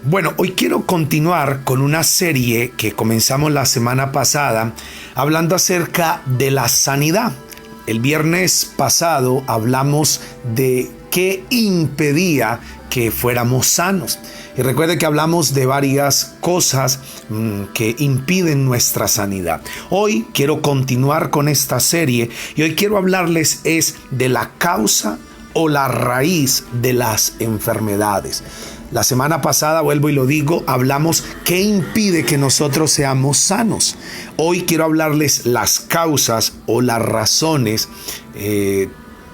Bueno, hoy quiero continuar con una serie que comenzamos la semana pasada, hablando acerca de la sanidad. El viernes pasado hablamos de qué impedía que fuéramos sanos. Y recuerde que hablamos de varias cosas que impiden nuestra sanidad. Hoy quiero continuar con esta serie y hoy quiero hablarles de la causa o la raíz de las enfermedades. La semana pasada, vuelvo y lo digo, hablamos qué impide que nosotros seamos sanos. Hoy quiero hablarles las causas o las razones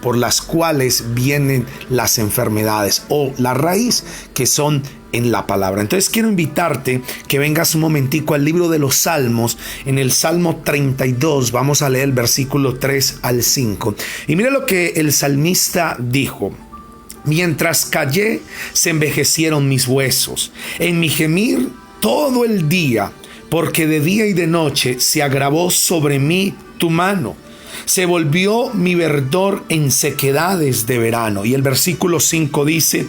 por las cuales vienen las enfermedades o la raíz, que son en la palabra. Entonces quiero invitarte que vengas un momentico al libro de los Salmos. En el Salmo 32 vamos a leer el versículo 3 al 5. Y mira lo que el salmista dijo. Mientras callé, se envejecieron mis huesos. En mi gemir todo el día, porque de día y de noche se agravó sobre mí tu mano. Se volvió mi verdor en sequedades de verano. Y el versículo 5 dice: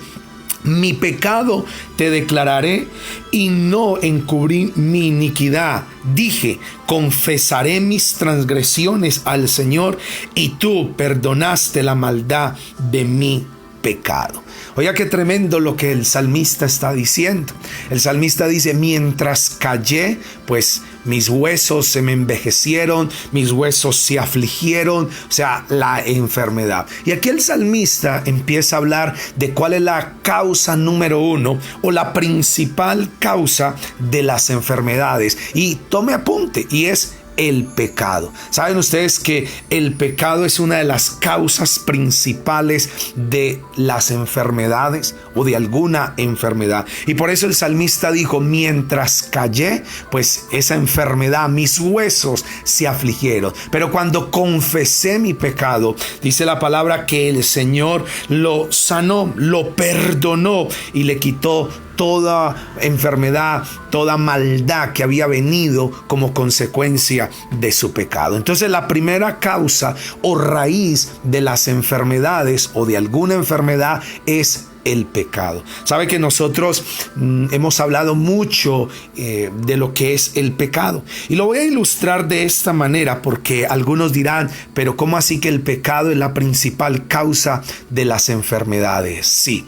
mi pecado te declararé y no encubrí mi iniquidad. Dije, confesaré mis transgresiones al Señor y tú perdonaste la maldad de mi pecado. Oiga, qué tremendo lo que el salmista está diciendo. El salmista dice: mientras callé, pues mis huesos se me envejecieron, mis huesos se afligieron, o sea, la enfermedad. Y aquí el salmista empieza a hablar de cuál es la causa número uno o la principal causa de las enfermedades. Y tome apunte, y es el pecado. ¿Saben ustedes que el pecado es una de las causas principales de las enfermedades o de alguna enfermedad? Y por eso el salmista dijo: mientras callé, pues esa enfermedad, mis huesos se afligieron. Pero cuando confesé mi pecado, dice la palabra que el Señor lo sanó, lo perdonó y le quitó toda enfermedad, toda maldad que había venido como consecuencia de su pecado. Entonces la primera causa o raíz de las enfermedades o de alguna enfermedad es el pecado. Sabe que nosotros hemos hablado mucho de lo que es el pecado, y lo voy a ilustrar de esta manera, porque algunos dirán: pero ¿cómo así que el pecado es la principal causa de las enfermedades? Sí,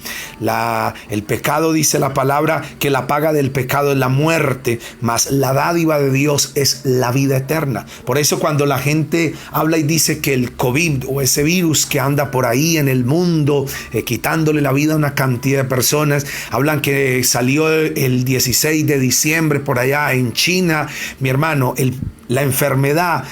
el pecado, dice la palabra, que la paga del pecado es la muerte, mas la dádiva de Dios es la vida eterna. Por eso cuando la gente habla y dice que el COVID o ese virus que anda por ahí en el mundo quitándole la vida a una cantidad de personas, hablan que salió el 16 de diciembre por allá en China. Mi hermano, la enfermedad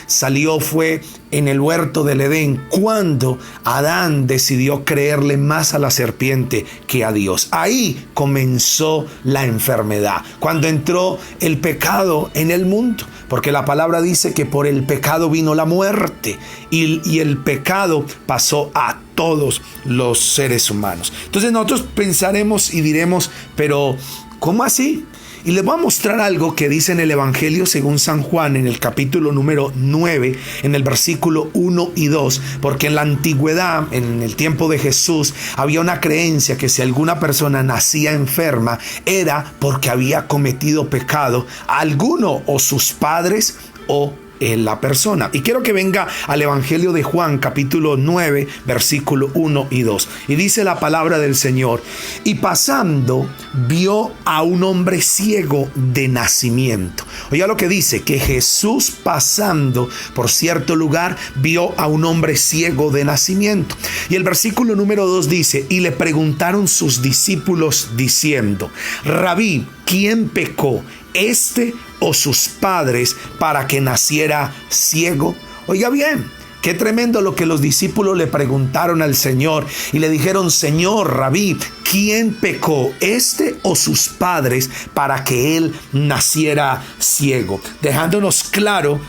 fue en el huerto del Edén, cuando Adán decidió creerle más a la serpiente que a Dios. Ahí comenzó la enfermedad, cuando entró el pecado en el mundo, porque la palabra dice que por el pecado vino la muerte, y el pecado pasó a todos los seres humanos. Entonces nosotros pensaremos y diremos: pero ¿cómo así? Y les voy a mostrar algo que dice en el Evangelio según San Juan, en el capítulo número 9, en el versículo 1 y 2, porque en la antigüedad, en el tiempo de Jesús, había una creencia que si alguna persona nacía enferma, era porque había cometido pecado, alguno o sus padres o en la persona. Y quiero que venga al Evangelio de Juan, capítulo 9, versículo 1 y 2. Y dice la palabra del Señor: y pasando, vio a un hombre ciego de nacimiento. Oiga lo que dice, que Jesús, pasando por cierto lugar, vio a un hombre ciego de nacimiento. Y el versículo número 2 dice: y le preguntaron sus discípulos diciendo: Rabí, ¿quién pecó, este o sus padres, para que naciera ciego? Oiga bien, qué tremendo lo que los discípulos le preguntaron al Señor, y le dijeron: Señor, Rabí, ¿quién pecó, este o sus padres, para que él naciera ciego? Dejándonos claro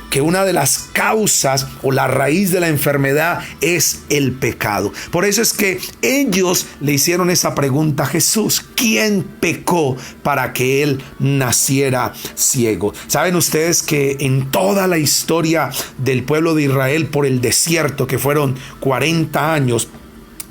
que una de las causas o la raíz de la enfermedad es el pecado. Por eso es que ellos le hicieron esa pregunta a Jesús: ¿quién pecó para que él naciera ciego? Saben ustedes que en toda la historia del pueblo de Israel por el desierto, que fueron 40 años,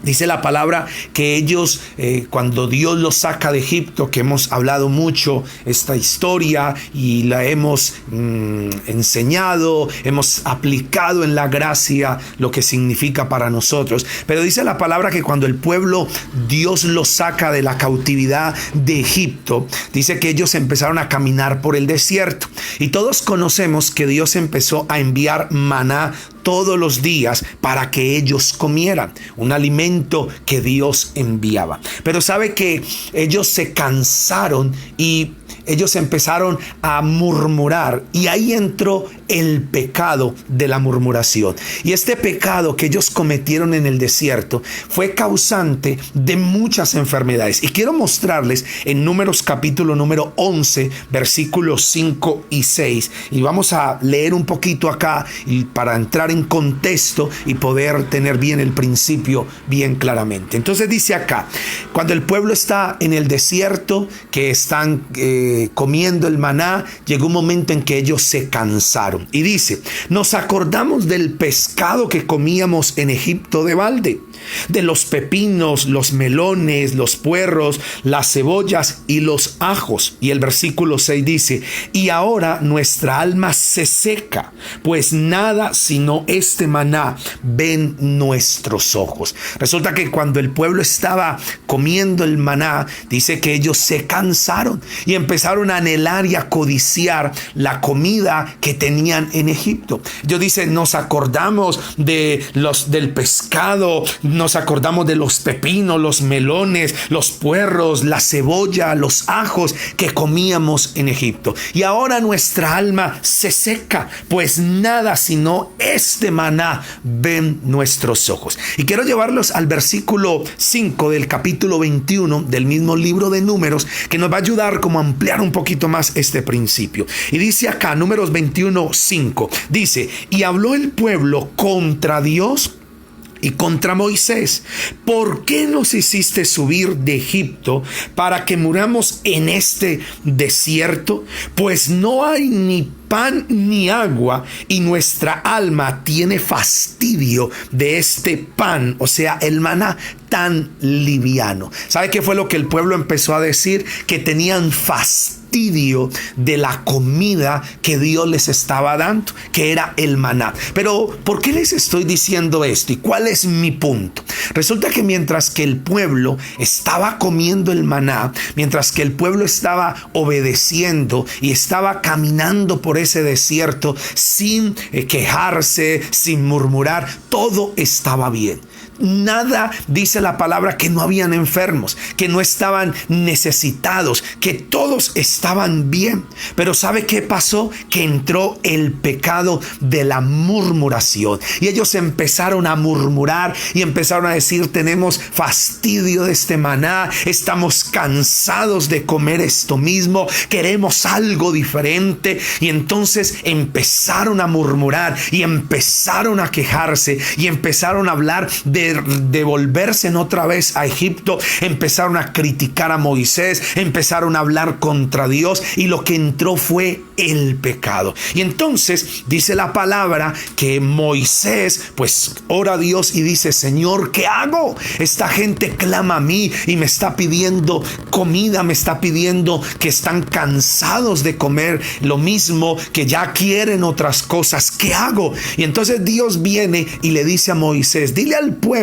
Dice la palabra que ellos, cuando Dios los saca de Egipto, que hemos hablado mucho esta historia y la hemos enseñado, hemos aplicado en la gracia lo que significa para nosotros. Pero dice la palabra que cuando el pueblo, Dios los saca de la cautividad de Egipto, dice que ellos empezaron a caminar por el desierto. Y todos conocemos que Dios empezó a enviar maná todos los días para que ellos comieran, un alimento que Dios enviaba. Pero sabe que ellos se cansaron y ellos empezaron a murmurar, y ahí entró el pecado de la murmuración. Y este pecado que ellos cometieron en el desierto fue causante de muchas enfermedades. Y quiero mostrarles en Números capítulo número 11, versículos 5 y 6. Y vamos a leer un poquito acá para entrar en contexto y poder tener bien el principio bien claramente. Entonces dice acá, cuando el pueblo está en el desierto, que están comiendo el maná, llegó un momento en que ellos se cansaron. Y dice, nos acordamos del pescado que comíamos en Egipto de balde, de los pepinos, los melones, los puerros, las cebollas y los ajos. Y el versículo 6 dice, y ahora nuestra alma se seca, pues nada sino este maná ven nuestros ojos. Resulta que cuando el pueblo estaba comiendo el maná, dice que ellos se cansaron y empezaron a anhelar y a codiciar la comida que tenían en Egipto. Ellos dicen, nos acordamos del pescado, nos acordamos de los pepinos, los melones, los puerros, la cebolla, los ajos que comíamos en Egipto. Y ahora nuestra alma se seca, pues nada sino este maná ven nuestros ojos. Y quiero llevarlos al versículo 5 del capítulo 21 del mismo libro de Números, que nos va a ayudar como a ampliar un poquito más este principio. Y dice acá, Números 21, 5, dice, y habló el pueblo contra Dios y contra Moisés, ¿por qué nos hiciste subir de Egipto para que muramos en este desierto? Pues no hay ni pan ni agua, y nuestra alma tiene fastidio de este pan, o sea, el maná tan liviano. ¿Sabe qué fue lo que el pueblo empezó a decir? Que tenían fastidio de la comida que Dios les estaba dando, que era el maná. Pero ¿por qué les estoy diciendo esto? ¿Y cuál es mi punto? Resulta que mientras que el pueblo estaba comiendo el maná, mientras que el pueblo estaba obedeciendo y estaba caminando por ese desierto sin quejarse, sin murmurar, todo estaba bien. Nada, dice la palabra, que no habían enfermos, que no estaban necesitados, que todos estaban bien. Pero ¿sabe qué pasó? Que entró el pecado de la murmuración. Y ellos empezaron a murmurar y empezaron a decir, tenemos fastidio de este maná, estamos cansados de comer esto mismo, queremos algo diferente. Y entonces empezaron a murmurar y empezaron a quejarse y empezaron a hablar de devolverse otra vez a Egipto. Empezaron a criticar a Moisés, empezaron a hablar contra Dios, y lo que entró fue el pecado. Y entonces dice la palabra que Moisés pues ora a Dios y dice, Señor, ¿qué hago? Esta gente clama a mí y me está pidiendo comida, me está pidiendo, que están cansados de comer lo mismo, que ya quieren otras cosas. ¿Qué hago? Y entonces Dios viene y le dice a Moisés, dile al pueblo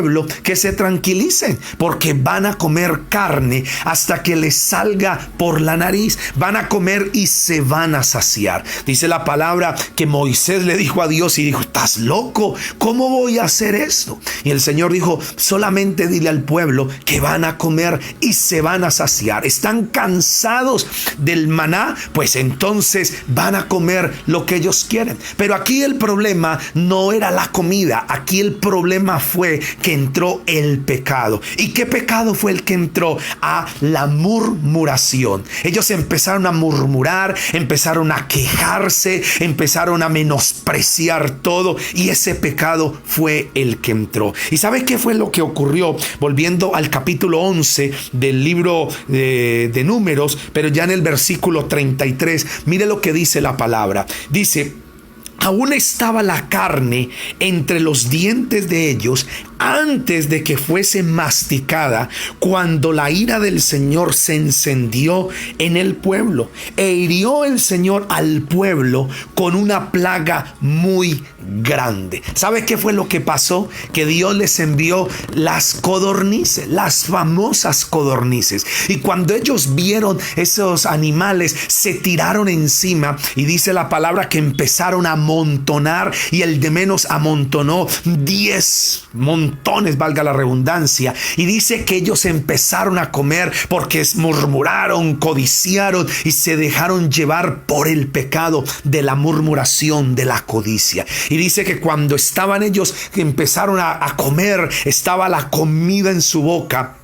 que se tranquilicen, porque van a comer carne hasta que les salga por la nariz. Van a comer y se van a saciar. Dice la palabra que Moisés le dijo a Dios y dijo, ¿estás loco? ¿Cómo voy a hacer esto? Y el Señor dijo, solamente dile al pueblo que van a comer y se van a saciar. ¿Están cansados del maná? Pues entonces van a comer lo que ellos quieren. Pero aquí el problema no era la comida. Aquí el problema fue que entró el pecado. ¿Y qué pecado fue el que entró? A la murmuración. Ellos empezaron a murmurar, empezaron a quejarse, empezaron a menospreciar todo, y ese pecado fue el que entró. ¿Y sabe qué fue lo que ocurrió? Volviendo al capítulo 11 del libro de Números, pero ya en el versículo 33, mire lo que dice la palabra. Dice, aún estaba la carne entre los dientes de ellos antes de que fuese masticada, cuando la ira del Señor se encendió en el pueblo, e hirió el Señor al pueblo con una plaga muy grande. ¿Sabe qué fue lo que pasó? Que Dios les envió las codornices, las famosas codornices, y cuando ellos vieron esos animales, se tiraron encima, y dice la palabra que empezaron a amontonar, y el de menos amontonó 10 montones, valga la redundancia, y dice que ellos empezaron a comer porque murmuraron, codiciaron y se dejaron llevar por el pecado de la murmuración, de la codicia. Y dice que cuando estaban ellos que empezaron a comer, estaba la comida en su boca,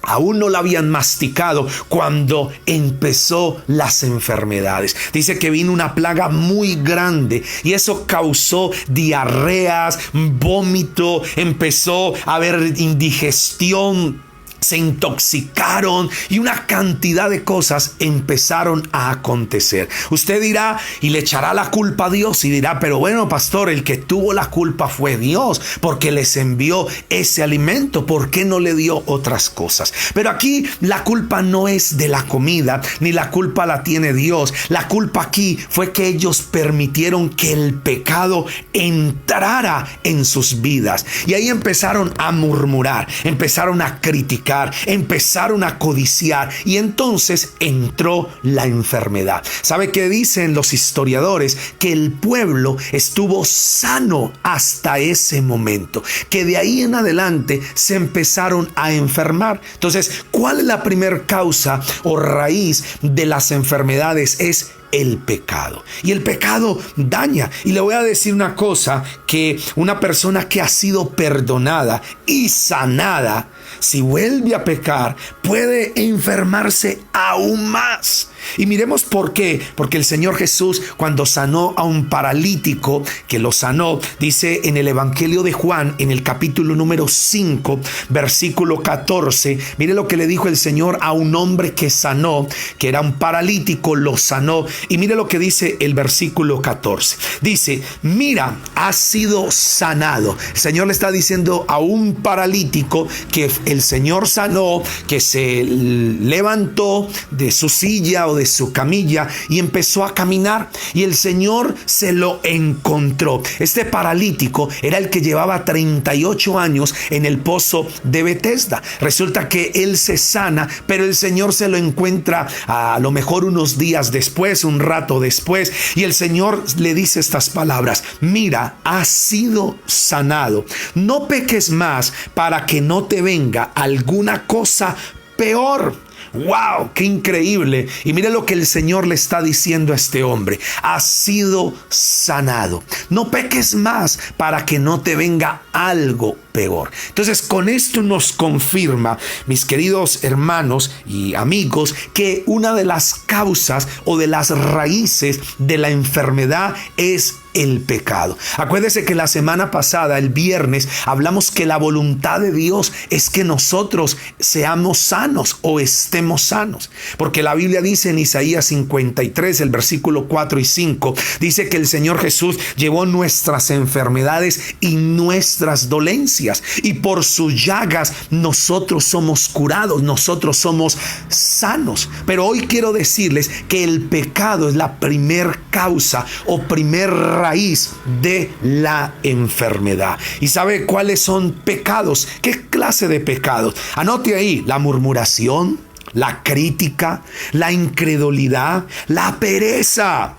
aún no la habían masticado cuando empezó las enfermedades. Dice que vino una plaga muy grande y eso causó diarreas, vómito, empezó a haber indigestión, se intoxicaron y una cantidad de cosas empezaron a acontecer. Usted dirá y le echará la culpa a Dios y dirá, pero bueno, pastor, el que tuvo la culpa fue Dios porque les envió ese alimento. ¿Por qué no le dio otras cosas? Pero aquí la culpa no es de la comida, ni la culpa la tiene Dios. La culpa aquí fue que ellos permitieron que el pecado entrara en sus vidas. Y ahí empezaron a murmurar, empezaron a criticar, empezaron a codiciar, y entonces entró la enfermedad. ¿Sabe qué dicen los historiadores? Que el pueblo estuvo sano hasta ese momento, que de ahí en adelante se empezaron a enfermar. Entonces, ¿cuál es la primer causa o raíz de las enfermedades? Es el pecado. Y el pecado daña. Y le voy a decir una cosa, que una persona que ha sido perdonada y sanada, si vuelve a pecar, puede enfermarse aún más. Y miremos por qué. Porque el Señor Jesús, cuando sanó a un paralítico, que lo sanó, dice en el Evangelio de Juan, en el capítulo número 5, versículo 14, mire lo que le dijo el Señor a un hombre que sanó, que era un paralítico, lo sanó. Y mire lo que dice el versículo 14. Dice, mira, has sido sanado. El Señor le está diciendo a un paralítico que el Señor sanó, que se levantó de su silla o de su camilla y empezó a caminar, y el Señor se lo encontró. Este paralítico era el que llevaba 38 años en el pozo de Betesda. Resulta que él se sana, pero el Señor se lo encuentra a lo mejor unos días después, un rato después, y el Señor le dice estas palabras: mira, has sido sanado, no peques más para que no te venga alguna cosa peor. ¡Wow! ¡Qué increíble! Y mire lo que el Señor le está diciendo a este hombre: has sido sanado. No peques más para que no te venga algo peor. Entonces, con esto nos confirma, mis queridos hermanos y amigos, que una de las causas o de las raíces de la enfermedad es el pecado. Acuérdese que la semana pasada, el viernes, hablamos que la voluntad de Dios es que nosotros seamos sanos o estemos sanos. Porque la Biblia dice en Isaías 53, el versículo 4 y 5, dice que el Señor Jesús llevó nuestras enfermedades y nuestras dolencias, y por sus llagas nosotros somos curados, nosotros somos sanos. Pero hoy quiero decirles que el pecado es la primer causa o primer raíz de la enfermedad. ¿Y sabe cuáles son pecados? ¿Qué clase de pecados? Anote ahí: la murmuración, la crítica, la incredulidad, la pereza,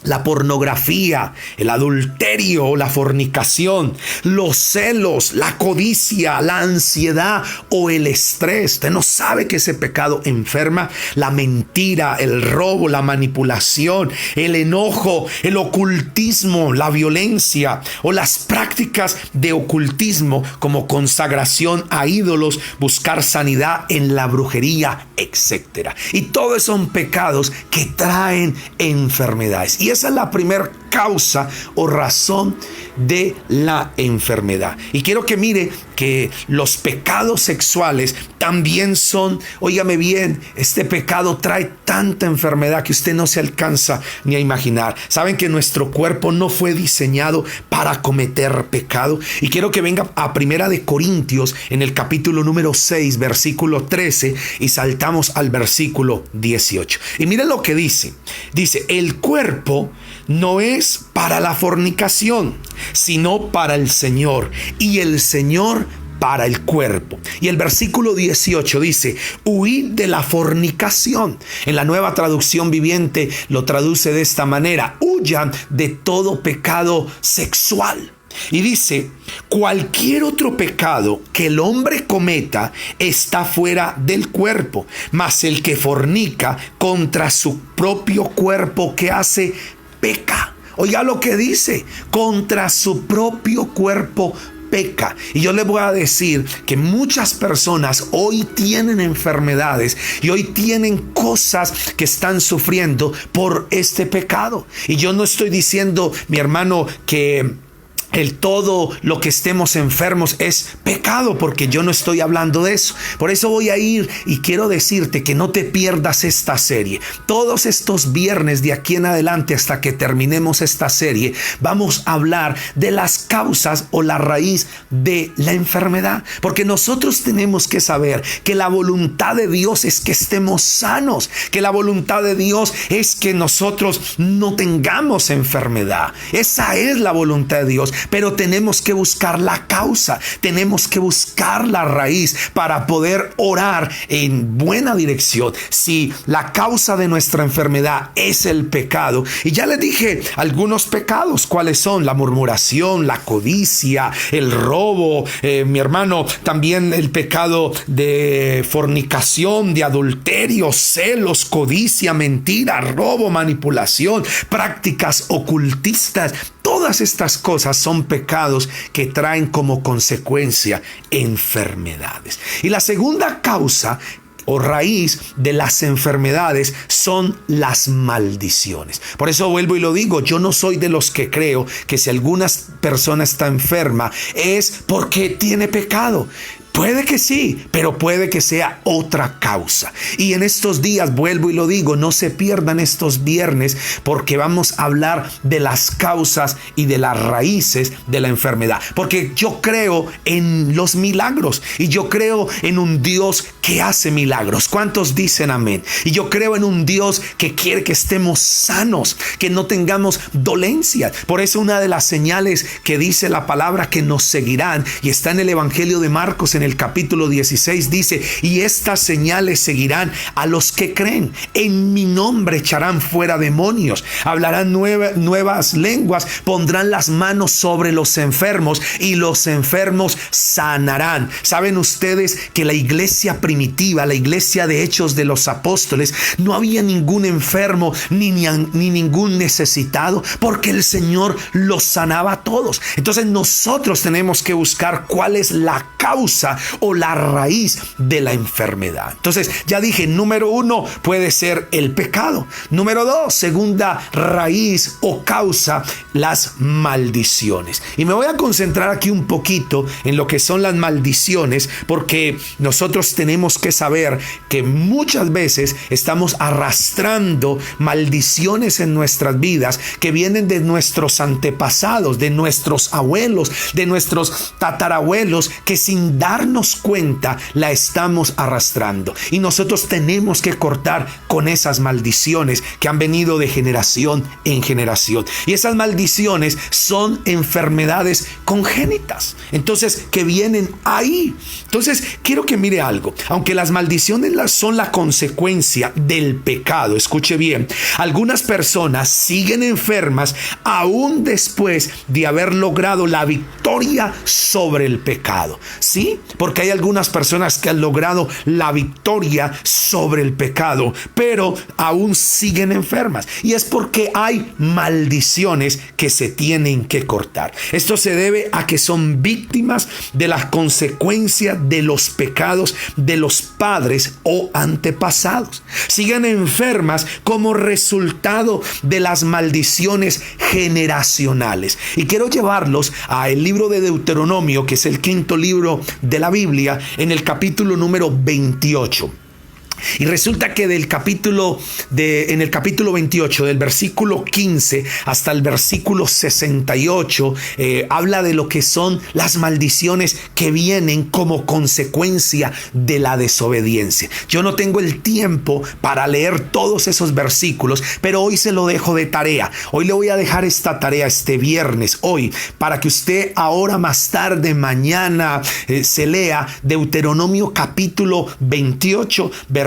la pornografía, el adulterio, la fornicación, los celos, la codicia, la ansiedad o el estrés. Usted no sabe que ese pecado enferma. La mentira, el robo, la manipulación, el enojo, el ocultismo, la violencia o las prácticas de ocultismo como consagración a ídolos, buscar sanidad en la brujería, etc. Y todos son pecados que traen enfermedades. Y esa es la primera causa o razón de la enfermedad. Y quiero que mire que los pecados sexuales también son, óigame bien, este pecado trae tanta enfermedad que usted no se alcanza ni a imaginar. Saben que nuestro cuerpo no fue diseñado para cometer pecado. Y quiero que venga a Primera de Corintios en el capítulo número 6, versículo 13, y saltamos al versículo 18. Y miren lo que dice. Dice, el cuerpo no es para la fornicación, sino para el Señor, y el Señor para el cuerpo. Y el versículo 18 dice, huid de la fornicación. En la Nueva Traducción Viviente lo traduce de esta manera: huyan de todo pecado sexual. Y dice, cualquier otro pecado que el hombre cometa está fuera del cuerpo, mas el que fornica contra su propio cuerpo, ¿qué hace? Peca. Oiga lo que dice, contra su propio cuerpo peca. Y yo le voy a decir que muchas personas hoy tienen enfermedades y hoy tienen cosas que están sufriendo por este pecado. Y yo no estoy diciendo, mi hermano, que todo lo que estemos enfermos es pecado, porque yo no estoy hablando de eso. Por eso voy a ir y quiero decirte que no te pierdas esta serie. Todos estos viernes de aquí en adelante, hasta que terminemos esta serie, vamos a hablar de las causas o la raíz de la enfermedad, porque nosotros tenemos que saber que la voluntad de Dios es que estemos sanos, que la voluntad de Dios es que nosotros no tengamos enfermedad. Esa es la voluntad de Dios. Pero tenemos que buscar la causa, tenemos que buscar la raíz para poder orar en buena dirección. Si la causa de nuestra enfermedad es el pecado, y ya les dije algunos pecados, ¿cuáles son? La murmuración, la codicia, el robo, mi hermano, también el pecado de fornicación, de adulterio, celos, codicia, mentira, robo, manipulación, prácticas ocultistas. Todas estas cosas son pecados que traen como consecuencia enfermedades. Y la segunda causa o raíz de las enfermedades son las maldiciones. Por eso vuelvo y lo digo, yo no soy de los que creo que si alguna persona está enferma es porque tiene pecado. Puede que sí, pero puede que sea otra causa. Y en estos días, vuelvo y lo digo, no se pierdan estos viernes, porque vamos a hablar de las causas y de las raíces de la enfermedad. Porque yo creo en los milagros y yo creo en un Dios que hace milagros. ¿Cuántos dicen amén? Y yo creo en un Dios que quiere que estemos sanos, que no tengamos dolencias. Por eso una de las señales que dice la palabra que nos seguirán, y está en el Evangelio de Marcos en el capítulo 16, dice, y estas señales seguirán a los que creen. En mi nombre echarán fuera demonios, hablarán nuevas lenguas, pondrán las manos sobre los enfermos y los enfermos sanarán. ¿Saben ustedes que la iglesia primitiva, la iglesia de Hechos de los Apóstoles, no había ningún enfermo ni ningún necesitado, porque el Señor los sanaba a todos? Entonces nosotros tenemos que buscar cuál es la causa o la raíz de la enfermedad. Entonces ya dije, número 1 puede ser el pecado. Número 2, segunda raíz o causa, las maldiciones. Y me voy a concentrar aquí un poquito en lo que son las maldiciones, porque nosotros tenemos que saber que muchas veces estamos arrastrando maldiciones en nuestras vidas que vienen de nuestros antepasados, de nuestros abuelos, de nuestros tatarabuelos, que sin darnos cuenta la estamos arrastrando. Y nosotros tenemos que cortar con esas maldiciones que han venido de generación en generación. Y esas maldiciones son enfermedades congénitas, entonces, que vienen ahí. Entonces quiero que mire algo. Aunque las maldiciones son la consecuencia del pecado, escuche bien, algunas personas siguen enfermas aún después de haber logrado la victoria sobre el pecado. ¿Sí? porque hay algunas personas que han logrado la victoria sobre el pecado, pero aún siguen enfermas. Y es porque hay maldiciones que se tienen que cortar. Esto se debe a que son víctimas de las consecuencias de los pecados de los padres o antepasados. Siguen enfermas como resultado de las maldiciones generacionales. Y quiero llevarlos a el libro de Deuteronomio, que es el quinto libro de la Biblia, en el capítulo número 28. Y resulta que en el capítulo 28, del versículo 15 hasta el versículo 68, habla de lo que son las maldiciones que vienen como consecuencia de la desobediencia. Yo no tengo el tiempo para leer todos esos versículos, pero hoy se lo dejo de tarea. Hoy le voy a dejar esta tarea este viernes, hoy, para que usted ahora, más tarde, mañana, se lea Deuteronomio capítulo 28, versículo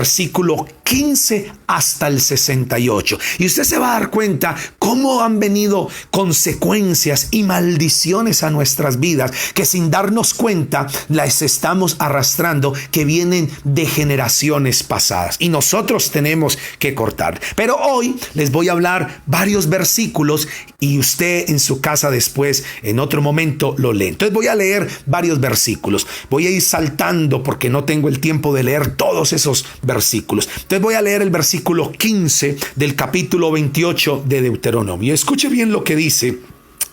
15 hasta el 68. Y usted se va a dar cuenta cómo han venido consecuencias y maldiciones a nuestras vidas que sin darnos cuenta las estamos arrastrando, que vienen de generaciones pasadas. Y nosotros tenemos que cortar. Pero hoy les voy a hablar varios versículos y usted en su casa después, en otro momento, lo lee. Entonces voy a leer varios versículos. Voy a ir saltando porque no tengo el tiempo de leer todos esos versículos. Entonces voy a leer el versículo 15 del capítulo 28 de Deuteronomio. Escuche bien lo que dice,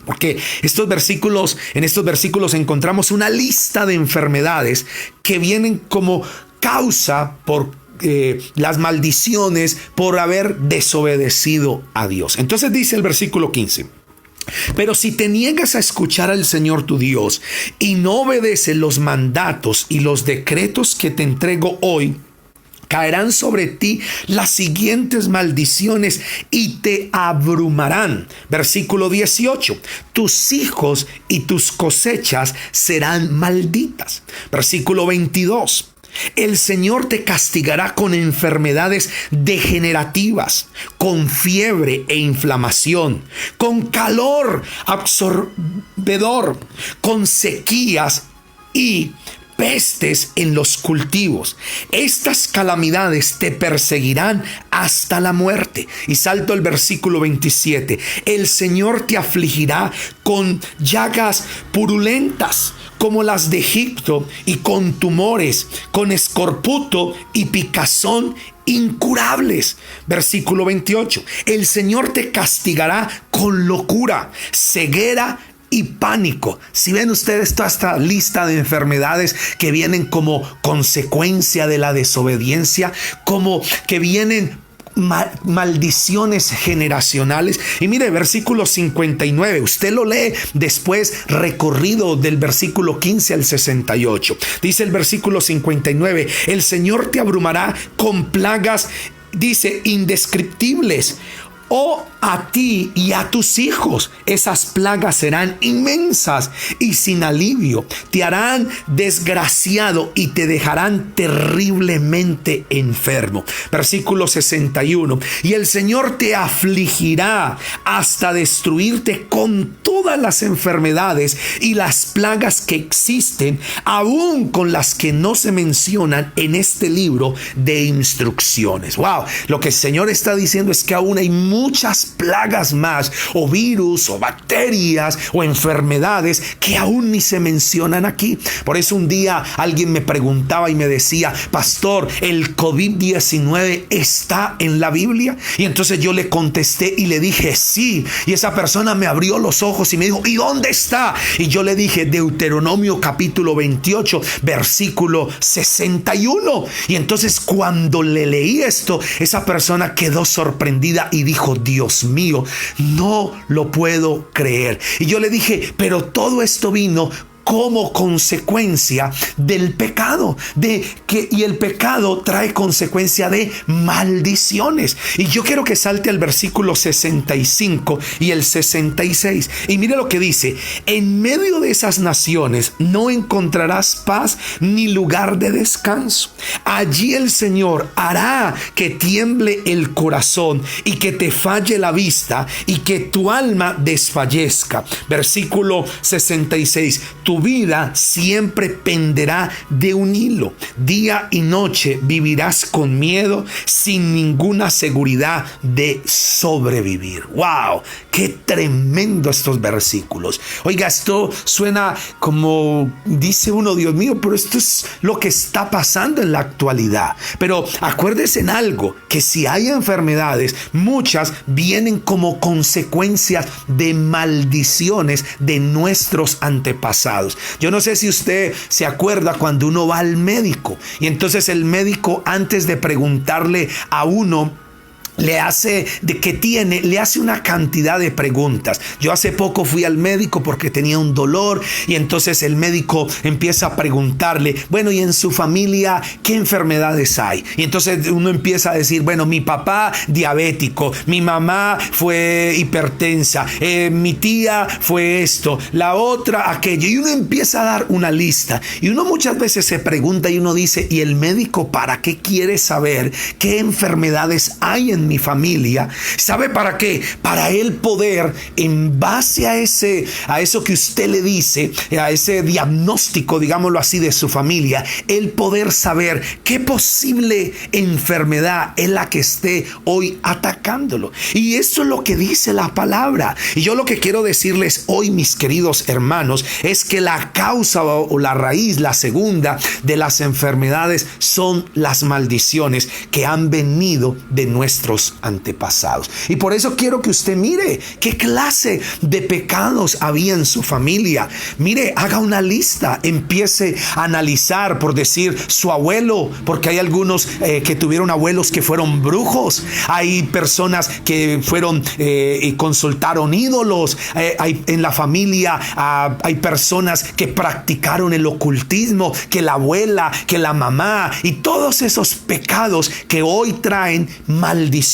porque en estos versículos encontramos una lista de enfermedades que vienen como causa por las maldiciones por haber desobedecido a Dios. Entonces dice el versículo 15: pero si te niegas a escuchar al Señor tu Dios y no obedeces los mandatos y los decretos que te entrego hoy, caerán sobre ti las siguientes maldiciones y te abrumarán. Versículo 18: tus hijos y tus cosechas serán malditas. Versículo 22: el Señor te castigará con enfermedades degenerativas, con fiebre e inflamación, con calor absorbedor, con sequías y pestes en los cultivos. Estas calamidades te perseguirán hasta la muerte. Y salto al versículo 27. El Señor te afligirá con llagas purulentas como las de Egipto, y con tumores, con escorbuto y picazón incurables. Versículo 28. El Señor te castigará con locura, ceguera y pánico. Si ven ustedes toda esta lista de enfermedades que vienen como consecuencia de la desobediencia, como que vienen maldiciones generacionales. Y mire, versículo 59, usted lo lee después, recorrido del versículo 15 al 68. Dice el versículo 59: el Señor te abrumará con plagas, dice, indescriptibles. A ti y a tus hijos esas plagas serán inmensas y sin alivio. Te harán desgraciado y te dejarán terriblemente enfermo. Versículo 61. Y el Señor te afligirá hasta destruirte con todas las enfermedades y las plagas que existen, aún con las que no se mencionan en este libro de instrucciones. Wow, lo que el Señor está diciendo es que aún hay muchas plagas más, o virus, o bacterias, o enfermedades que aún ni se mencionan aquí. Por eso un día alguien me preguntaba y me decía: pastor, ¿el COVID-19 está en la Biblia? Y entonces yo le contesté y le dije sí. Y esa persona me abrió los ojos y me dijo: ¿y dónde está? Y yo le dije: Deuteronomio capítulo 28, versículo 61. Y entonces cuando le leí esto, esa persona quedó sorprendida y dijo: Dios mío, no lo puedo creer. Y yo le dije: pero todo esto vino como consecuencia del pecado, y el pecado trae consecuencia de maldiciones. Y yo quiero que salte al versículo 65 y el 66. Y mire lo que dice: en medio de esas naciones no encontrarás paz ni lugar de descanso. Allí el Señor hará que tiemble el corazón y que te falle la vista y que tu alma desfallezca. Versículo 66. Tu Tu vida siempre penderá de un hilo. Día y noche vivirás con miedo, sin ninguna seguridad de sobrevivir. ¡Wow! ¡Qué tremendo estos versículos! Oiga, esto suena como, dice uno, Dios mío, pero esto es lo que está pasando en la actualidad. Pero acuérdese en algo, que si hay enfermedades, muchas vienen como consecuencias de maldiciones de nuestros antepasados. Yo no sé si usted se acuerda cuando uno va al médico y entonces el médico, antes de preguntarle a uno le hace una cantidad de preguntas. Yo hace poco fui al médico porque tenía un dolor y entonces el médico empieza a preguntarle, bueno, ¿y en su familia qué enfermedades hay? Y entonces uno empieza a decir, bueno, mi papá diabético, mi mamá fue hipertensa, mi tía fue esto, la otra aquello, y uno empieza a dar una lista y uno muchas veces se pregunta y uno dice, ¿y el médico para qué quiere saber qué enfermedades hay en mi familia? ¿Sabe para qué? Para él poder, en base a eso que usted le dice, a ese diagnóstico, digámoslo así, de su familia, él poder saber qué posible enfermedad es la que esté hoy atacándolo. Y eso es lo que dice la palabra. Y yo lo que quiero decirles hoy, mis queridos hermanos, es que la causa o la raíz, la segunda de las enfermedades, son las maldiciones que han venido de nuestros antepasados. Y por eso quiero que usted mire qué clase de pecados había en su familia. Mire, haga una lista, empiece a analizar, por decir, su abuelo, porque hay algunos que tuvieron abuelos que fueron brujos, hay personas que fueron y consultaron ídolos, hay en la familia hay personas que practicaron el ocultismo, que la abuela, que la mamá, y todos esos pecados que hoy traen maldiciones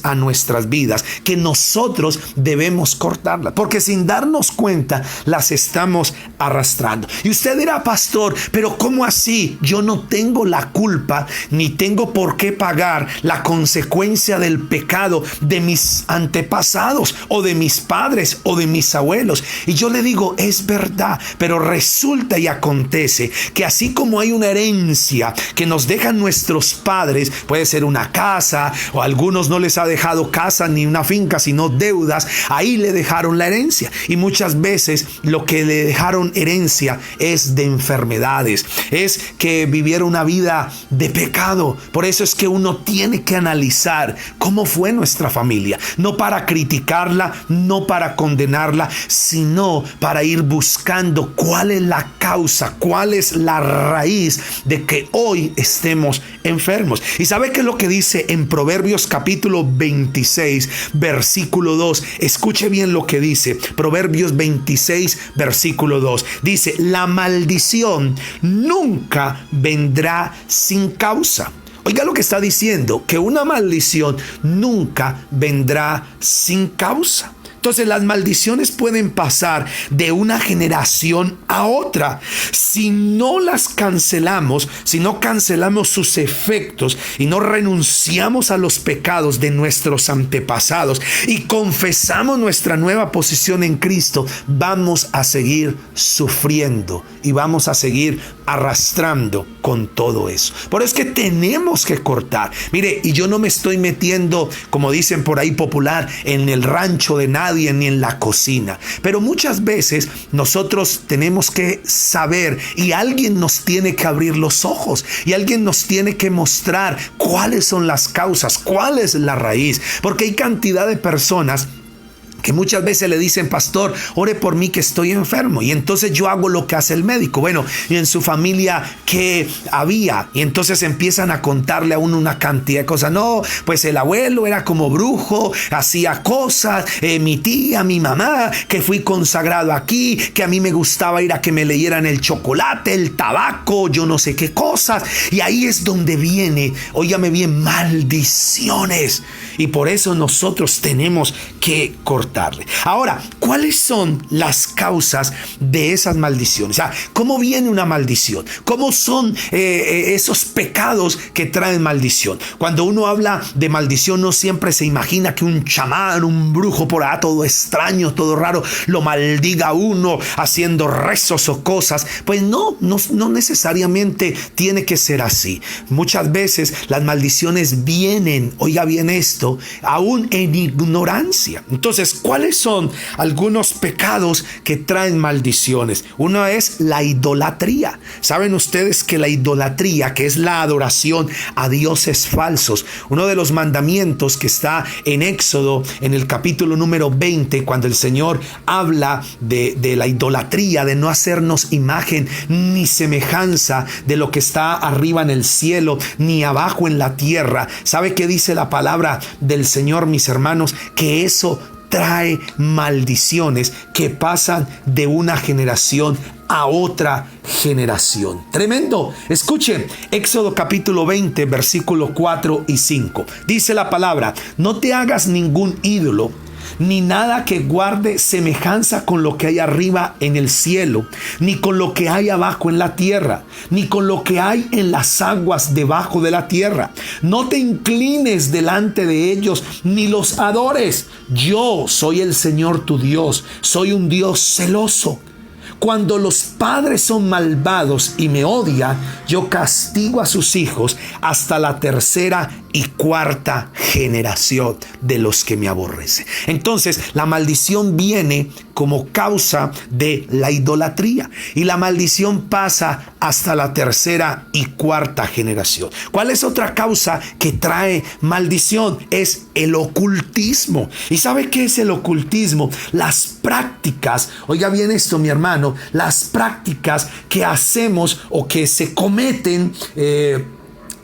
a nuestras vidas, que nosotros debemos cortarlas, porque sin darnos cuenta las estamos arrastrando. Y usted dirá, pastor, pero ¿cómo así? Yo no tengo la culpa ni tengo por qué pagar la consecuencia del pecado de mis antepasados o de mis padres o de mis abuelos. Y yo le digo, es verdad, pero resulta y acontece que así como hay una herencia que nos dejan nuestros padres, puede ser una casa, o algunos no les ha dejado casa ni una finca, sino deudas, ahí le dejaron la herencia. Y muchas veces lo que le dejaron herencia es de enfermedades, es que vivieron una vida de pecado. Por eso es que uno tiene que analizar cómo fue nuestra familia, no para criticarla, no para condenarla, sino para ir buscando cuál es la causa, cuál es la raíz de que hoy estemos enfermos. ¿Y sabe qué es lo que dice en Proverbios capítulo 26, versículo 2? Escuche bien lo que dice. Proverbios 26, versículo 2. Dice, la maldición nunca vendrá sin causa. Oiga lo que está diciendo, que una maldición nunca vendrá sin causa. Entonces las maldiciones pueden pasar de una generación a otra. Si no las cancelamos, si no cancelamos sus efectos y no renunciamos a los pecados de nuestros antepasados y confesamos nuestra nueva posición en Cristo, vamos a seguir sufriendo y vamos a seguir arrastrando con todo eso. Por eso es que tenemos que cortar. Mire, y yo no me estoy metiendo, como dicen por ahí popular, en el rancho de nadie ni en la cocina, pero muchas veces nosotros tenemos que saber y alguien nos tiene que abrir los ojos y alguien nos tiene que mostrar cuáles son las causas, cuál es la raíz, porque hay cantidad de personas que muchas veces le dicen, pastor, ore por mí que estoy enfermo. Y entonces yo hago lo que hace el médico. Bueno, y en su familia, ¿qué había? Y entonces empiezan a contarle a uno una cantidad de cosas. No, pues el abuelo era como brujo, hacía cosas, mi tía, mi mamá, que fui consagrado aquí, que a mí me gustaba ir a que me leyeran el chocolate, el tabaco, yo no sé qué cosas. Y ahí es donde viene, óigame bien, maldiciones. Y por eso nosotros tenemos que cortarle. Ahora, ¿cuáles son las causas de esas maldiciones? O sea, ¿cómo viene una maldición? ¿Cómo son esos pecados que traen maldición? Cuando uno habla de maldición, no siempre se imagina que un chamán, un brujo por allá, todo extraño, todo raro, lo maldiga a uno haciendo rezos o cosas. Pues no necesariamente tiene que ser así. Muchas veces las maldiciones vienen, oiga bien esto, aún en ignorancia. Entonces, ¿cuáles son algunos pecados que traen maldiciones? Uno es la idolatría. ¿Saben ustedes que la idolatría, que es la adoración a dioses falsos, uno de los mandamientos que está en Éxodo, en el capítulo número 20, cuando el Señor habla de la idolatría, de no hacernos imagen ni semejanza de lo que está arriba en el cielo, ni abajo en la tierra? ¿Sabe qué dice la palabra del Señor, mis hermanos? Que eso trae maldiciones que pasan de una generación a otra generación. Tremendo. Escuchen, Éxodo capítulo 20, versículos 4 y 5. Dice la palabra: no te hagas ningún ídolo, ni nada que guarde semejanza con lo que hay arriba en el cielo, ni con lo que hay abajo en la tierra, ni con lo que hay en las aguas debajo de la tierra. No te inclines delante de ellos, ni los adores. Yo soy el Señor tu Dios, soy un Dios celoso. Cuando los padres son malvados y me odian, yo castigo a sus hijos hasta la tercera y cuarta generación de los que me aborrecen. Entonces, la maldición viene como causa de la idolatría, y la maldición pasa hasta la tercera y cuarta generación. ¿Cuál es otra causa que trae maldición? Es el ocultismo. ¿Y sabe qué es el ocultismo? Las prácticas, oiga bien esto, mi hermano, las prácticas que hacemos o que se cometen,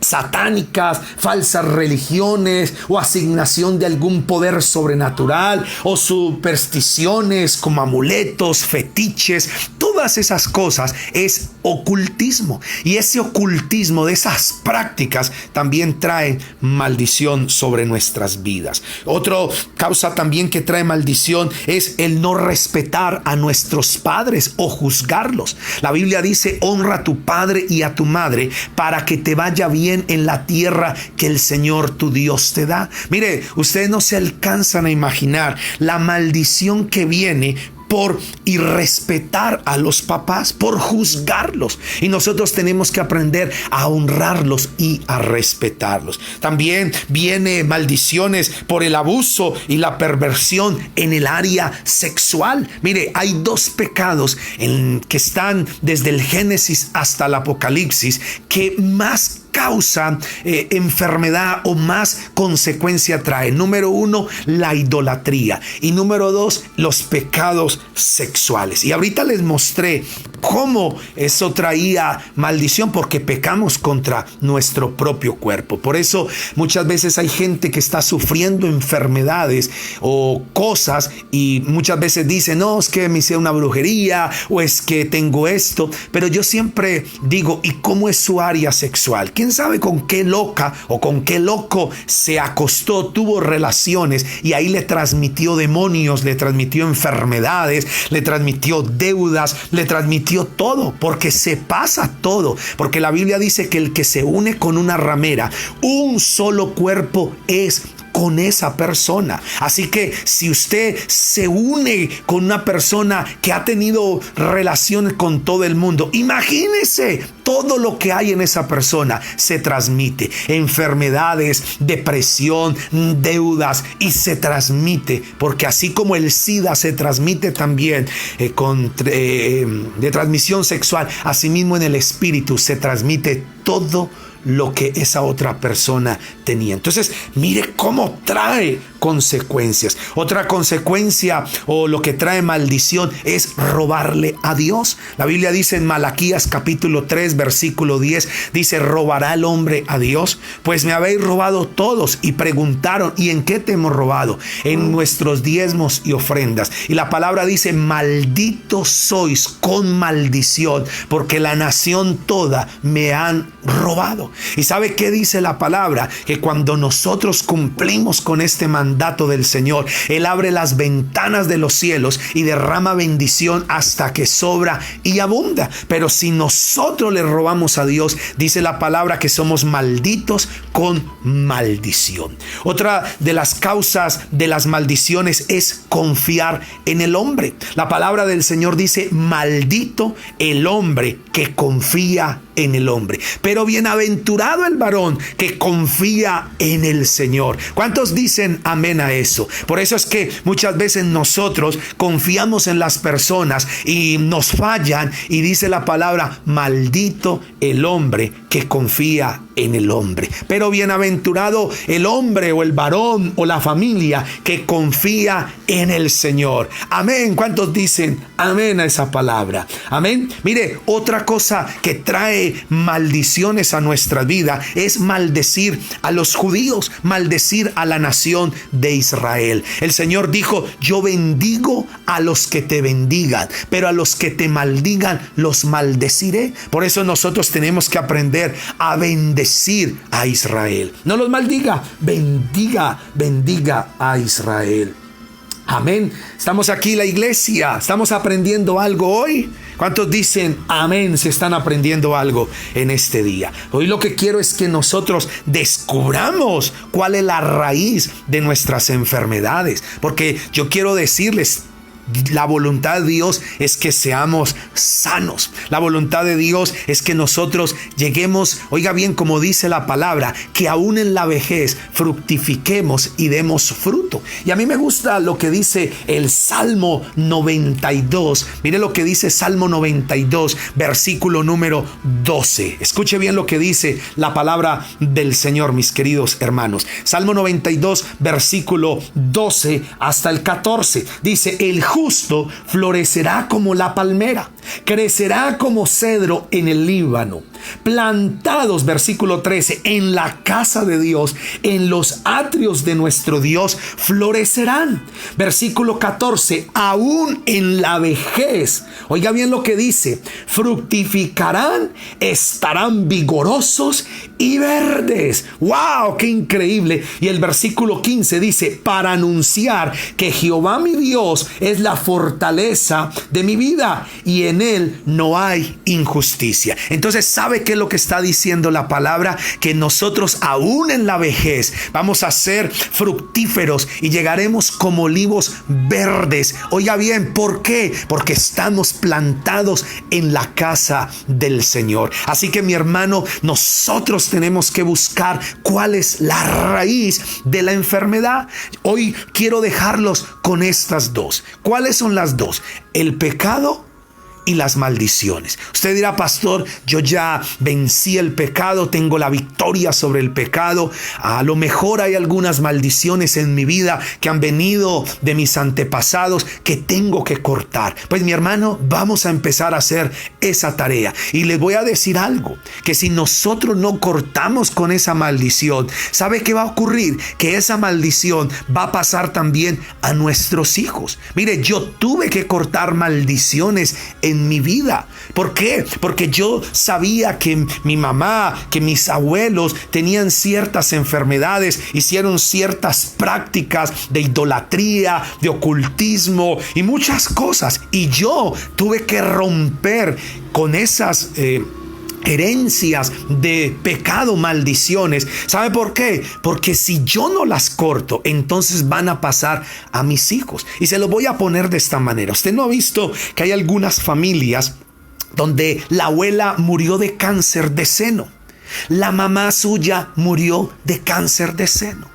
satánicas, falsas religiones o asignación de algún poder sobrenatural o supersticiones como amuletos, fetiches, todas esas cosas es ocultismo, y ese ocultismo de esas prácticas también trae maldición sobre nuestras vidas. Otra causa también que trae maldición es el no respetar a nuestros padres o juzgarlos. La Biblia dice: honra a tu padre y a tu madre para que te vaya bien en la tierra que el Señor tu Dios te da. Mire, ustedes no se alcanzan a imaginar la maldición que viene por irrespetar a los papás, por juzgarlos. Y nosotros tenemos que aprender a honrarlos y a respetarlos. También viene maldiciones por el abuso y la perversión en el área sexual. Mire, hay dos pecados que están desde el Génesis hasta el Apocalipsis que más causa enfermedad o más consecuencia trae. Número 1, la idolatría, y número 2, los pecados sexuales. Y ahorita les mostré cómo eso traía maldición, porque pecamos contra nuestro propio cuerpo. Por eso muchas veces hay gente que está sufriendo enfermedades o cosas, y muchas veces dicen: no, es que me hice una brujería, o es que tengo esto. Pero yo siempre digo: ¿y cómo es su área sexual? ¿Quién sabe con qué loca o con qué loco se acostó, tuvo relaciones, y ahí le transmitió demonios, le transmitió enfermedades, le transmitió deudas, le transmitió todo? Porque se pasa todo. Porque la Biblia dice que el que se une con una ramera, un solo cuerpo es con esa persona. Así que si usted se une con una persona que ha tenido relaciones con todo el mundo, imagínese todo lo que hay en esa persona. Se transmite enfermedades, depresión, deudas, y se transmite, porque así como el SIDA se transmite también de transmisión sexual, asimismo en el espíritu se transmite todo lo que esa otra persona tenía. Entonces, mire cómo trae consecuencias. Otra consecuencia o lo que trae maldición es robarle a Dios. La Biblia dice en Malaquías capítulo 3 versículo 10, dice: ¿robará el hombre a Dios? Pues me habéis robado todos. Y preguntaron: ¿y en qué te hemos robado? En nuestros diezmos y ofrendas. Y la palabra dice: malditos sois con maldición, porque la nación toda me han robado. ¿Y sabe qué dice la palabra? Que cuando nosotros cumplimos con este mandato del Señor, Él abre las ventanas de los cielos y derrama bendición hasta que sobra y abunda. Pero si nosotros le robamos a Dios, dice la palabra que somos malditos con maldición. Otra de las causas de las maldiciones es confiar en el hombre. La palabra del Señor dice: maldito el hombre que confía en el hombre, pero bienaventurado el varón que confía en el Señor. ¿Cuántos dicen amén a eso? Por eso es que muchas veces nosotros confiamos en las personas y nos fallan, y dice la palabra: maldito el hombre que confía en el hombre, pero bienaventurado el hombre o el varón o la familia que confía en el Señor. Amén. ¿Cuántos dicen amén a esa palabra? Amén. Mire, otra cosa que trae maldiciones a nuestra vida es maldecir a los judíos, maldecir a la nación de Israel. El Señor dijo: yo bendigo a los que te bendigan, pero a los que te maldigan los maldeciré. Por eso nosotros tenemos que aprender a bendecir a Israel. No los maldiga, bendiga a Israel. Amén. Estamos aquí, la iglesia. ¿Estamos aprendiendo algo hoy? ¿Cuántos dicen amén? Se están aprendiendo algo en este día. Hoy lo que quiero es que nosotros descubramos cuál es la raíz de nuestras enfermedades. Porque yo quiero decirles, la voluntad de Dios es que seamos sanos. La voluntad de Dios es que nosotros lleguemos, oiga bien, como dice la palabra, que aún en la vejez fructifiquemos y demos fruto. Y a mí me gusta lo que dice el Salmo 92. Mire lo que dice Salmo 92, versículo número 12. Escuche bien lo que dice la palabra del Señor, mis queridos hermanos. Salmo 92, versículo 12 hasta el 14. Dice: el justo florecerá como la palmera, crecerá como cedro en el Líbano. Plantados, versículo 13, en la casa de Dios, en los atrios de nuestro Dios, florecerán. Versículo 14, aún en la vejez, oiga bien lo que dice: fructificarán, estarán vigorosos y verdes. ¡Wow! ¡Qué increíble! Y el versículo 15 dice: para anunciar que Jehová mi Dios es la fortaleza de mi vida y en él no hay injusticia. Entonces, ¿sabe qué es lo que está diciendo la palabra? Que nosotros aún en la vejez vamos a ser fructíferos y llegaremos como olivos verdes. Oiga bien, ¿por qué? Porque estamos plantados en la casa del Señor. Así que, mi hermano, nosotros tenemos que buscar cuál es la raíz de la enfermedad. Hoy quiero dejarlos con estas dos. ¿Cuáles son las dos? El pecado y las maldiciones. Usted dirá: pastor, yo ya vencí el pecado, tengo la victoria sobre el pecado. A lo mejor hay algunas maldiciones en mi vida que han venido de mis antepasados que tengo que cortar. Pues, mi hermano, vamos a empezar a hacer esa tarea. Y les voy a decir algo, que si nosotros no cortamos con esa maldición, ¿sabe qué va a ocurrir? Que esa maldición va a pasar también a nuestros hijos. Mire, yo tuve que cortar maldiciones en mi vida. ¿Por qué? Porque yo sabía que mi mamá, que mis abuelos tenían ciertas enfermedades, hicieron ciertas prácticas de idolatría, de ocultismo y muchas cosas. Y yo tuve que romper con esas herencias de pecado, maldiciones. ¿Sabe por qué? Porque si yo no las corto, entonces van a pasar a mis hijos. Y se lo voy a poner de esta manera. Usted no ha visto que hay algunas familias donde la abuela murió de cáncer de seno, la mamá suya murió de cáncer de seno,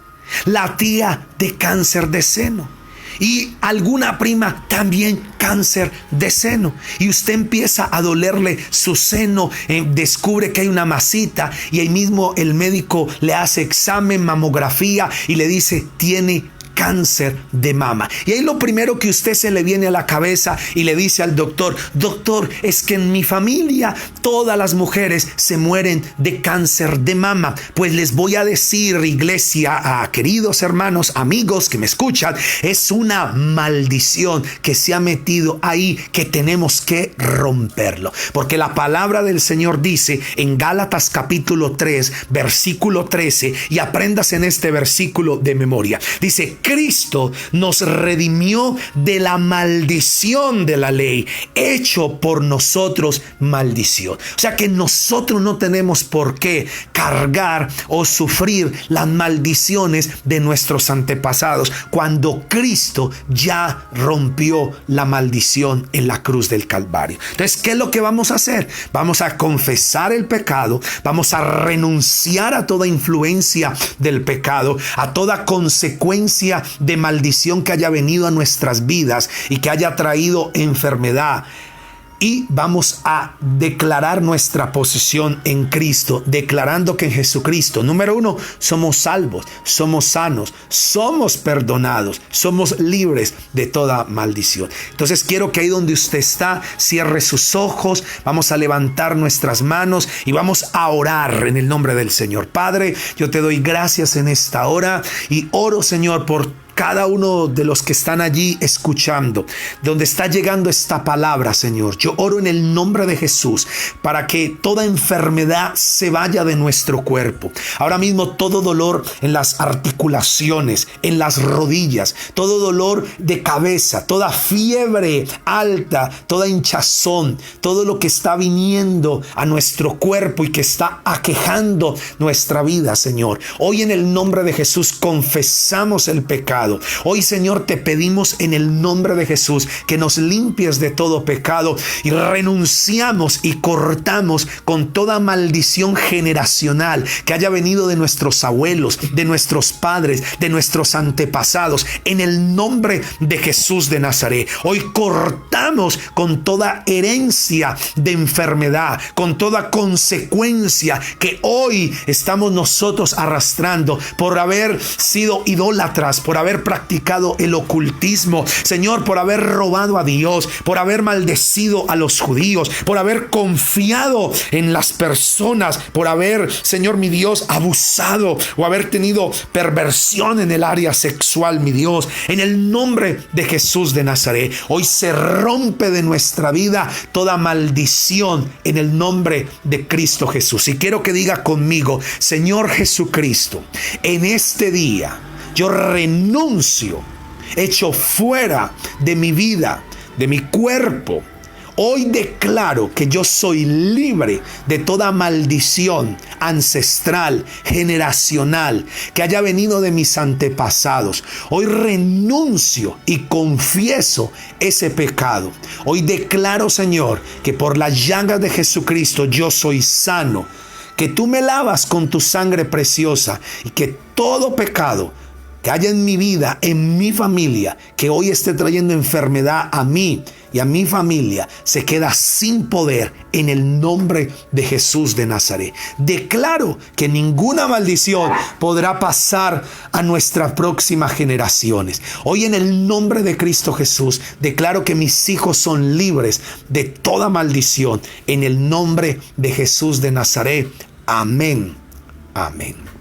la tía de cáncer de seno, y alguna prima también cáncer de seno. Y usted empieza a dolerle su seno, descubre que hay una masita y ahí mismo el médico le hace examen, mamografía y le dice: tiene cáncer de mama. Y ahí lo primero que usted se le viene a la cabeza y le dice al doctor: doctor, es que en mi familia todas las mujeres se mueren de cáncer de mama. Pues les voy a decir, iglesia, a queridos hermanos, amigos que me escuchan, es una maldición que se ha metido ahí, que tenemos que romperlo. Porque la palabra del Señor dice en Gálatas capítulo 3, versículo 13, y aprendas en este versículo de memoria. Dice: Cristo nos redimió de la maldición de la ley, hecho por nosotros maldición. O sea que nosotros no tenemos por qué cargar o sufrir las maldiciones de nuestros antepasados, cuando Cristo ya rompió la maldición en la cruz del Calvario. Entonces, ¿qué es lo que vamos a hacer? Vamos a confesar el pecado, vamos a renunciar a toda influencia del pecado, a toda consecuencia de maldición que haya venido a nuestras vidas y que haya traído enfermedad. Y vamos a declarar nuestra posición en Cristo, declarando que en Jesucristo, número uno, somos salvos, somos sanos, somos perdonados, somos libres de toda maldición. Entonces quiero que ahí donde usted está, cierre sus ojos, vamos a levantar nuestras manos y vamos a orar en el nombre del Señor. Padre, yo te doy gracias en esta hora y oro, Señor, por cada uno de los que están allí escuchando, donde está llegando esta palabra, Señor. Yo oro en el nombre de Jesús para que toda enfermedad se vaya de nuestro cuerpo. Ahora mismo todo dolor en las articulaciones, en las rodillas, todo dolor de cabeza, toda fiebre alta, toda hinchazón, todo lo que está viniendo a nuestro cuerpo y que está aquejando nuestra vida, Señor. Hoy en el nombre de Jesús confesamos el pecado. Hoy, Señor, te pedimos en el nombre de Jesús que nos limpies de todo pecado y renunciamos y cortamos con toda maldición generacional que haya venido de nuestros abuelos, de nuestros padres, de nuestros antepasados. En el nombre de Jesús de Nazaret, hoy cortamos con toda herencia de enfermedad, con toda consecuencia que hoy estamos nosotros arrastrando por haber sido idólatras, por haber practicado el ocultismo, Señor, por haber robado a Dios, por haber maldecido a los judíos, por haber confiado en las personas, por haber, Señor, mi Dios, abusado o haber tenido perversión en el área sexual, mi Dios. En el nombre de Jesús de Nazaret, hoy se rompe de nuestra vida toda maldición en el nombre de Cristo Jesús. Y quiero que diga conmigo: Señor Jesucristo, en este día yo renuncio, echo fuera de mi vida, de mi cuerpo. Hoy declaro que yo soy libre de toda maldición ancestral, generacional, que haya venido de mis antepasados. Hoy renuncio y confieso ese pecado. Hoy declaro, Señor, que por las llagas de Jesucristo yo soy sano, que tú me lavas con tu sangre preciosa y que todo pecado que haya en mi vida, en mi familia, que hoy esté trayendo enfermedad a mí y a mi familia, se queda sin poder en el nombre de Jesús de Nazaret. Declaro que ninguna maldición podrá pasar a nuestras próximas generaciones. Hoy en el nombre de Cristo Jesús, declaro que mis hijos son libres de toda maldición. En el nombre de Jesús de Nazaret. Amén. Amén.